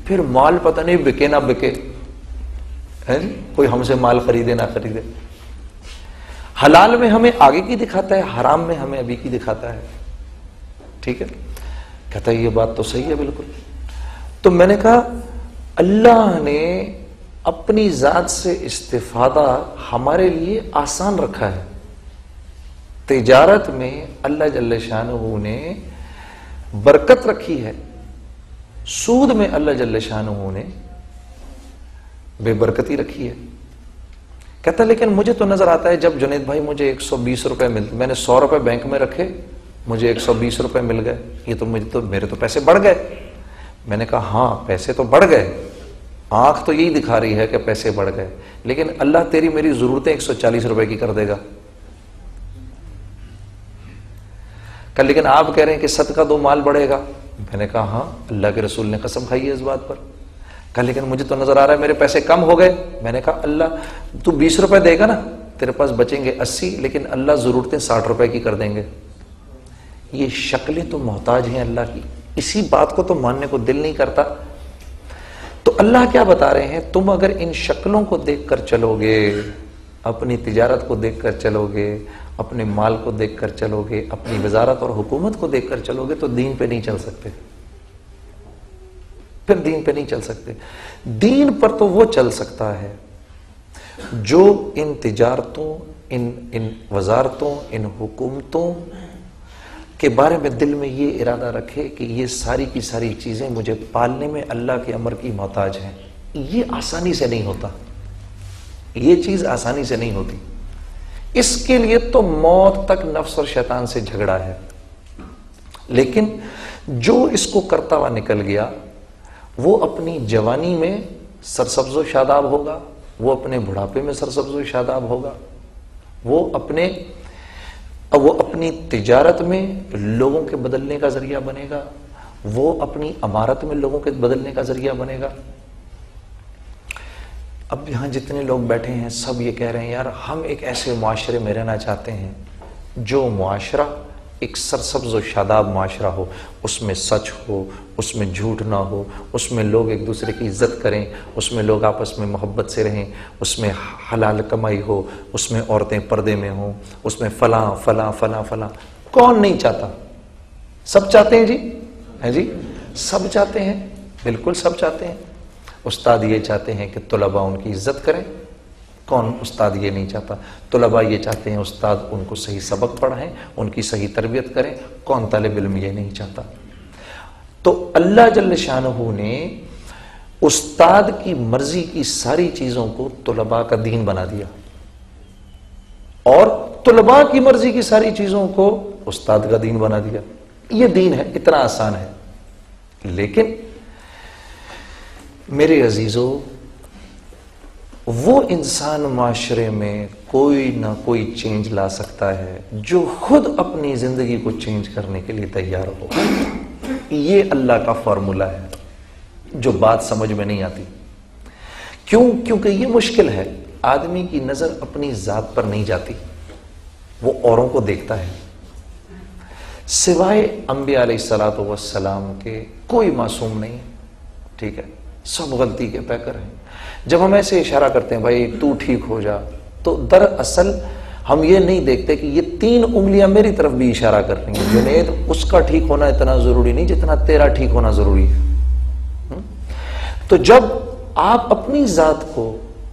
پھر مال پتہ نہیں بکے نہ بکے، ہے کوئی ہم سے مال خریدے نہ خریدے. حلال میں ہمیں آگے کی دکھاتا ہے، حرام میں ہمیں ابھی کی دکھاتا ہے. ٹھیک ہے، کہتا ہے یہ بات تو صحیح ہے بالکل. تو میں نے کہا اللہ نے اپنی ذات سے استفادہ ہمارے لیے آسان رکھا ہے. تجارت میں اللہ جل شانہ نے برکت رکھی ہے، سود میں اللہ جل شانہ نے بے برکتی رکھی ہے. کہتا لیکن مجھے تو نظر آتا ہے جب جنید بھائی مجھے 120 روپے ملتے، میں نے 100 روپے بینک میں رکھے، مجھے 120 روپے مل گئے، یہ تو میرے تو پیسے بڑھ گئے. میں نے کہا ہاں پیسے تو بڑھ گئے، آنکھ تو یہی دکھا رہی ہے کہ پیسے بڑھ گئے، لیکن اللہ تیری میری ضرورتیں 140 روپے کی کر دے گا. کہ لیکن آپ کہہ رہے ہیں کہ صدقہ دو مال بڑھے گا. میں نے کہا ہاں اللہ کے رسول نے قسم کھائی ہے اس بات پر. کہ لیکن مجھے تو نظر آ رہا ہے میرے پیسے کم ہو گئے. میں نے کہا اللہ تو 20 روپے دے گا نا، تیرے پاس بچیں گے 80، لیکن اللہ ضرورتیں 60 روپے کی کر دیں گے. یہ شکلیں تو محتاج ہیں اللہ کی، اسی بات کو تو ماننے کو دل نہیں کرتا. تو اللہ کیا بتا رہے ہیں، تم اگر ان شکلوں کو دیکھ کر چلو گے، اپنی تجارت کو دیکھ کر چلو گے، اپنے مال کو دیکھ کر چلو گے، اپنی وزارت اور حکومت کو دیکھ کر چلو گے، تو دین پہ نہیں چل سکتے. پھر دین پہ نہیں چل سکتے. دین پر تو وہ چل سکتا ہے جو ان تجارتوں، ان وزارتوں، ان حکومتوں کے بارے میں دل میں یہ ارادہ رکھے کہ یہ ساری کی ساری چیزیں مجھے پالنے میں اللہ کے امر کی محتاج ہیں. یہ آسانی سے نہیں ہوتا، یہ چیز آسانی سے نہیں ہوتی. اس کے لیے تو موت تک نفس اور شیطان سے جھگڑا ہے. لیکن جو اس کو کرتا ہوا نکل گیا وہ اپنی جوانی میں سرسبز و شاداب ہوگا، وہ اپنے بڑھاپے میں سرسبز و شاداب ہوگا، وہ اپنی تجارت میں لوگوں کے بدلنے کا ذریعہ بنے گا، وہ اپنی عمارت میں لوگوں کے بدلنے کا ذریعہ بنے گا. اب یہاں جتنے لوگ بیٹھے ہیں سب یہ کہہ رہے ہیں یار ہم ایک ایسے معاشرے میں رہنا چاہتے ہیں جو معاشرہ ایک سرسبز و شاداب معاشرہ ہو، اس میں سچ ہو، اس میں جھوٹ نہ ہو، اس میں لوگ ایک دوسرے کی عزت کریں، اس میں لوگ آپس میں محبت سے رہیں، اس میں حلال کمائی ہو، اس میں عورتیں پردے میں ہوں، اس میں فلاں فلاں فلاں فلاں. کون نہیں چاہتا؟ سب چاہتے ہیں جی، ہیں جی، سب چاہتے ہیں، بالکل سب چاہتے ہیں. استاد یہ چاہتے ہیں کہ طلباء ان کی عزت کریں، کون استاد یہ نہیں چاہتا؟ طلباء یہ چاہتے ہیں استاد ان کو صحیح سبق پڑھائیں، ان کی صحیح تربیت کریں، کون طالب علم یہ نہیں چاہتا؟ تو اللہ جل شانہ نے استاد کی مرضی کی ساری چیزوں کو طلباء کا دین بنا دیا، اور طلباء کی مرضی کی ساری چیزوں کو استاد کا دین بنا دیا. یہ دین ہے، اتنا آسان ہے. لیکن میرے عزیزو، وہ انسان معاشرے میں کوئی نہ کوئی چینج لا سکتا ہے جو خود اپنی زندگی کو چینج کرنے کے لیے تیار ہو. یہ اللہ کا فارمولہ ہے جو بات سمجھ میں نہیں آتی. کیونکہ یہ مشکل ہے. آدمی کی نظر اپنی ذات پر نہیں جاتی، وہ اوروں کو دیکھتا ہے. سوائے انبیاء علیہ الصلوۃ والسلام کے کوئی معصوم نہیں. ٹھیک ہے، سب غلطی کے پیکر ہیں. جب ہم ایسے اشارہ کرتے ہیں بھائی تو ٹھیک ہو جا، تو دراصل ہم یہ نہیں دیکھتے کہ یہ 3 انگلیاں میری طرف بھی اشارہ کر رہی ہیں. جنید اس کا ٹھیک ہونا اتنا ضروری نہیں جتنا تیرا ٹھیک ہونا ضروری ہے. تو جب آپ اپنی ذات کو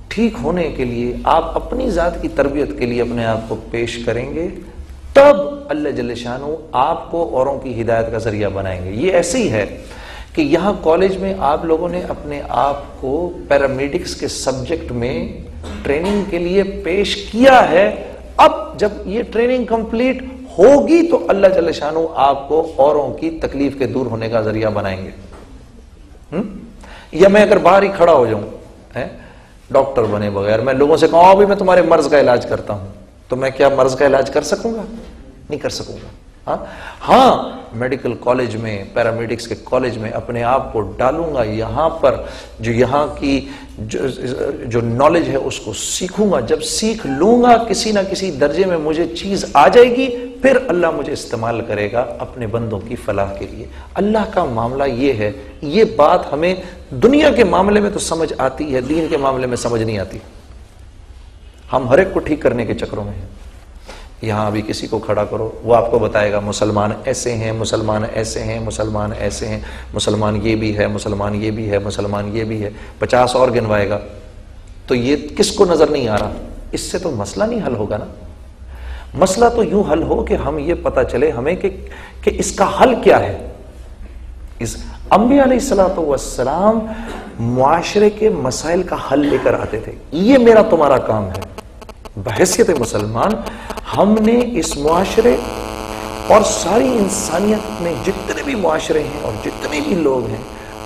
ٹھیک ہونے کے لیے، آپ اپنی ذات کی تربیت کے لیے اپنے آپ کو پیش کریں گے، تب اللہ جل شانہ آپ کو اوروں کی ہدایت کا ذریعہ بنائیں گے. یہ ایسے ہی ہے کہ یہاں کالج میں آپ لوگوں نے اپنے آپ کو پیرامیڈکس کے سبجیکٹ میں ٹریننگ کے لیے پیش کیا ہے. اب جب یہ ٹریننگ کمپلیٹ ہوگی تو اللہ جل شانہ آپ کو اوروں کی تکلیف کے دور ہونے کا ذریعہ بنائیں گے. یا میں اگر باہر ہی کھڑا ہو جاؤں ڈاکٹر بنے بغیر، میں لوگوں سے کہوں ابھی میں تمہارے مرض کا علاج کرتا ہوں، تو میں کیا مرض کا علاج کر سکوں گا؟ نہیں کر سکوں گا. ہاں میڈیکل کالج میں، پیرامیڈکس کے کالج میں اپنے آپ کو ڈالوں گا، یہاں پر جو یہاں کی جو نالج ہے اس کو سیکھوں گا، جب سیکھ لوں گا کسی نہ کسی درجے میں مجھے چیز آ جائے گی، پھر اللہ مجھے استعمال کرے گا اپنے بندوں کی فلاح کے لیے۔ اللہ کا معاملہ یہ ہے، یہ بات ہمیں دنیا کے معاملے میں تو سمجھ آتی ہے، دین کے معاملے میں سمجھ نہیں آتی۔ ہم ہر ایک کو ٹھیک کرنے کے چکروں میں ہیں۔ یہاں ابھی کسی کو کھڑا کرو، وہ آپ کو بتائے گا مسلمان ایسے ہیں، مسلمان ایسے ہیں، مسلمان ایسے ہیں، مسلمان یہ بھی ہے، مسلمان یہ بھی ہے، مسلمان یہ بھی ہے، 50 اور گنوائے گا۔ تو یہ کس کو نظر نہیں آ رہا؟ اس سے تو مسئلہ نہیں حل ہوگا نا۔ مسئلہ تو یوں حل ہو کہ ہم یہ پتہ چلے ہمیں کہ اس کا حل کیا ہے۔ اس انبیاء علیہ الصلوۃ والسلام معاشرے کے مسائل کا حل لے کر آتے تھے۔ یہ میرا تمہارا کام ہے بحیثیت مسلمان، ہم نے اس معاشرے اور ساری انسانیت میں جتنے بھی معاشرے ہیں اور جتنے بھی لوگ ہیں،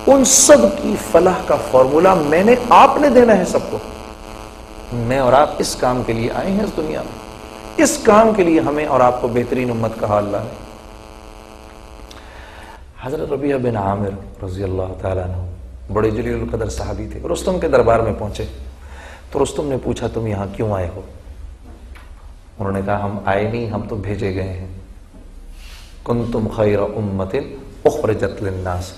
ان سب کی فلاح کا فارمولہ میں نے آپ نے دینا ہے سب کو۔ میں اور آپ اس کام کے لیے آئے ہیں اس دنیا میں، اس کام کے لیے ہمیں اور آپ کو بہترین امت کہا اللہ نے۔ حضرت ربیعہ بن عامر رضی اللہ تعالیٰ عنہ بڑے جلیل القدر صحابی تھے، رستم کے دربار میں پہنچے تو رستم نے پوچھا تم یہاں کیوں آئے ہو؟ انہوں نے کہا ہم آئے نہیں، ہم تو بھیجے گئے ہیں۔ کنتم خیر امت اخرجت للناس،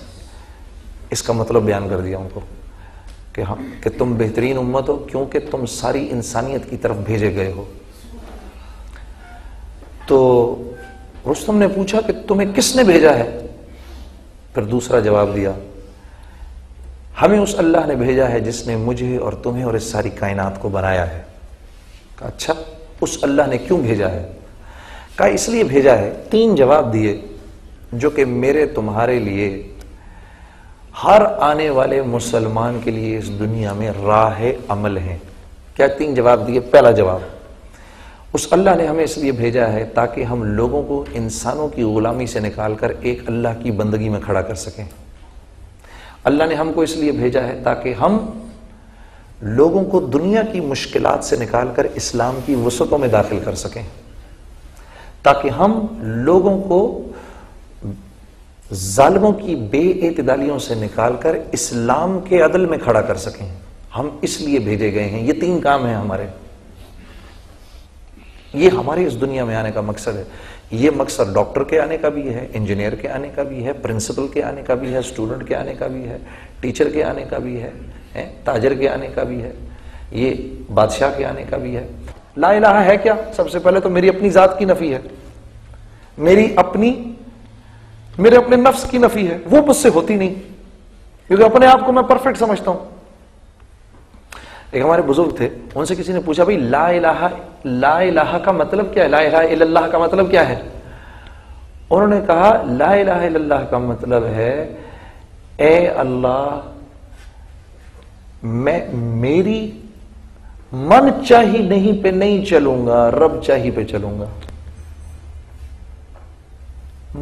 اس کا مطلب بیان کر دیا ان کو کہ تم بہترین امت ہو کیونکہ تم ساری انسانیت کی طرف بھیجے گئے ہو۔ تو رستم نے پوچھا کہ تمہیں کس نے بھیجا ہے؟ پھر دوسرا جواب دیا، ہمیں اس اللہ نے بھیجا ہے جس نے مجھے اور تمہیں اور اس ساری کائنات کو بنایا ہے۔ کہا اچھا، اس اللہ نے کیوں بھیجا ہے؟ کہا اس لیے بھیجا ہے۔ 3 جواب دیے جو کہ میرے تمہارے لیے، ہر آنے والے مسلمان کے لیے اس دنیا میں راہ عمل ہیں۔ کیا 3 جواب دیے؟ پہلا جواب، اس اللہ نے ہمیں اس لیے بھیجا ہے تاکہ ہم لوگوں کو انسانوں کی غلامی سے نکال کر ایک اللہ کی بندگی میں کھڑا کر سکیں۔ اللہ نے ہم کو اس لیے بھیجا ہے تاکہ ہم لوگوں کو دنیا کی مشکلات سے نکال کر اسلام کی وسعتوں میں داخل کر سکیں، تاکہ ہم لوگوں کو ظالموں کی بے اعتدالیوں سے نکال کر اسلام کے عدل میں کھڑا کر سکیں۔ ہم اس لیے بھیجے گئے ہیں۔ یہ 3 کام ہیں ہمارے، یہ ہمارے اس دنیا میں آنے کا مقصد ہے۔ یہ مقصد ڈاکٹر کے آنے کا بھی ہے، انجینئر کے آنے کا بھی ہے، پرنسپل کے آنے کا بھی ہے، اسٹوڈنٹ کے آنے کا بھی ہے، ٹیچر کے آنے کا بھی ہے، تاجر کے آنے کا بھی ہے، یہ بادشاہ کے آنے کا بھی ہے۔ لا الہ ہے کیا؟ سب سے پہلے تو میری اپنی ذات کی نفی ہے، میرے اپنے نفس کی نفی ہے، وہ مجھ سے ہوتی نہیں کیونکہ اپنے آپ کو میں پرفیکٹ سمجھتا ہوں۔ ایک ہمارے بزرگ تھے، ان سے کسی نے پوچھا بھائی لا الہ کا مطلب کیا ہے؟ لا الہ الا اللہ کا مطلب کیا ہے؟ انہوں نے کہا لا الہ الا اللہ کا مطلب ہے اے اللہ، میں میری من چاہی نہیں پہ نہیں چلوں گا، رب چاہی پہ چلوں گا۔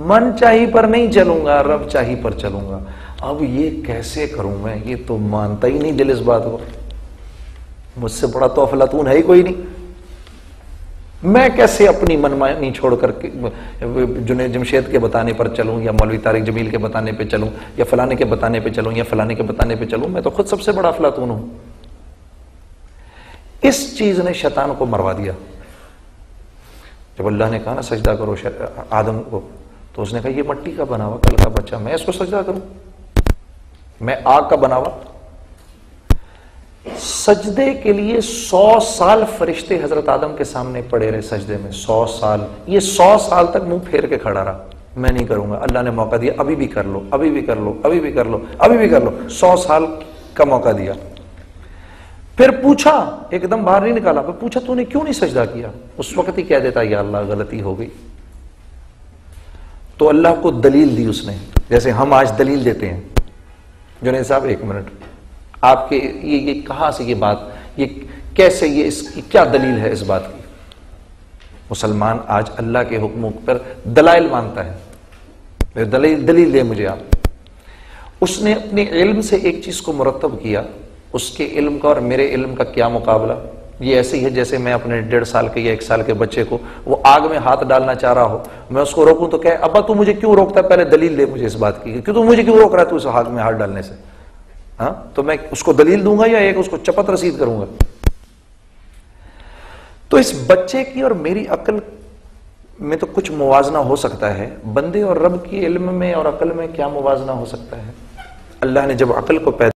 من چاہی پر نہیں چلوں گا، رب چاہی پر چلوں گا۔ اب یہ کیسے کروں میں؟ یہ تو مانتا ہی نہیں دل اس بات کو، مجھ سے بڑا تو افلاطون ہے ہی کوئی نہیں۔ میں کیسے اپنی منمانی چھوڑ کر جنید جمشید کے بتانے پر چلوں، یا مولوی طارق جمیل کے بتانے پہ چلوں، یا فلانے کے بتانے پہ چلوں، یا فلانے کے بتانے پہ چلوں؟ میں تو خود سب سے بڑا افلاطون ہوں۔ اس چیز نے شیطان کو مروا دیا۔ جب اللہ نے کہا نا سجدہ کرو آدم کو، تو اس نے کہا یہ مٹی کا بنا ہوا کل کا بچہ، میں اس کو سجدہ کروں؟ میں آگ کا بنا ہوا؟ سجدے کے لیے 100 سال فرشتے حضرت آدم کے سامنے پڑے رہے سجدے میں، 100 سال۔ یہ 100 سال تک منہ پھیر کے کھڑا رہا، میں نہیں کروں گا۔ اللہ نے موقع دیا، ابھی بھی کر لو، ابھی بھی کر لو، ابھی بھی کر لو، ابھی بھی کر لو۔ 100 سال کا موقع دیا۔ پھر پوچھا، ایک دم باہر نہیں نکالا، پھر پوچھا تو نے کیوں نہیں سجدہ کیا؟ اس وقت ہی کہہ دیتا یا اللہ غلطی ہو گئی۔ تو اللہ کو دلیل دی اس نے، جیسے ہم آج دلیل دیتے ہیں۔ جنید صاحب 1 منٹ، آپ کے یہ کہاں سے یہ بات، یہ کیسے، یہ اس کی کیا دلیل ہے اس بات کی؟ مسلمان آج اللہ کے حکموں پر دلائل مانگتا ہے، دلیل دے مجھے آپ۔ اس نے اپنے علم سے ایک چیز کو مرتب کیا، اس کے علم کا اور میرے علم کا کیا مقابلہ؟ یہ ایسے ہی ہے جیسے میں اپنے 1.5 سال کے یا 1 سال کے بچے کو وہ آگ میں ہاتھ ڈالنا چاہ رہا ہو، میں اس کو روکوں تو کہ ابا تو مجھے کیوں روکتا ہے، پہلے دلیل دے مجھے اس بات کی کہ تو مجھے کیوں روک رہا ہے تو اس آگ میں ہاتھ ڈالنے سے. ہاں تو میں اس کو دلیل دوں گا یا ایک اس کو چپت رسید کروں گا؟ تو اس بچے کی اور میری عقل میں تو کچھ موازنہ ہو سکتا ہے، بندے اور رب کی علم میں اور عقل میں کیا موازنہ ہو سکتا ہے؟ اللہ نے جب عقل کو پیدا